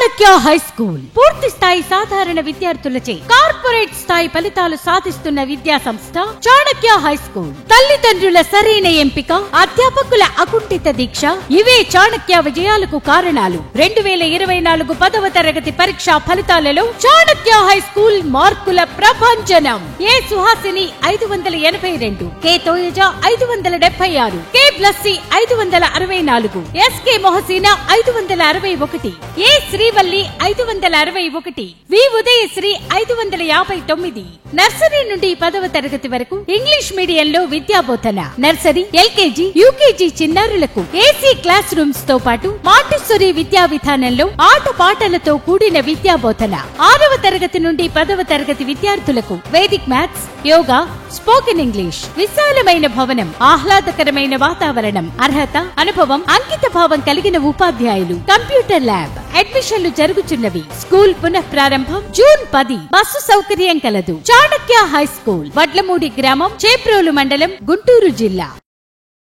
Chanakya high school పూర్తి స్థాయి సాధారణ విద్యార్థులచే కార్పొరేట్ స్థాయి ఫలితాలు సాధిస్తున్న విద్యా సంస్థ చాణక్య హై స్కూల్. తల్లిదండ్రుల సరైన ఎంపిక, అధ్యాపకుల అకుంఠిత దీక్ష ఇవే చాణక్య విజయాలకు కారణాలు. 2024 10వ తరగతి పరీక్షా ఫలితాలలో చాణక్య హై స్కూల్ మార్కుల ప్రభంజనం. ఏ సుహాసిని 582, కే తోయజ 576, కే బ్లస్సి 564, ఎస్కే మొహసీనా 561, ఏ శ్రీవల్లి 561, వి ఉదయశ్రీ 559. నర్సరీ నుండి 10వ తరగతి వరకు ఇంగ్లీష్ మీడియంలో విద్యాబోధన. నర్సరీ, ఎల్కేజీ, యూకేజీ చిన్నారులకు ఏసీ క్లాస్ రూమ్స్ తో పాటు మాంటిస్సోరీ విద్యా విధానంలో ఆట పాటలతో కూడిన విద్యాబోధన. 6వ తరగతి నుండి 10వ తరగతి విద్యార్థులకు Vedic maths, yoga, spoken English. విశాలమైన భవనం, ఆహ్లాదకరమైన వాతావరణం, అర్హత, అనుభవం, అంకిత భావం కలిగిన ఉపాధ్యాయులు, కంప్యూటర్ ల్యాబ్. అడ్మిషన్లు జరుగుతున్నవి. స్కూల్ పునః ప్రారంభం జూన్ 10. బస్సు సౌకర్యం కలదు. చాణక్య హై స్కూల్, వడ్లమూడి గ్రామం, చేప్రోలు మండలం, గుంటూరు జిల్లా.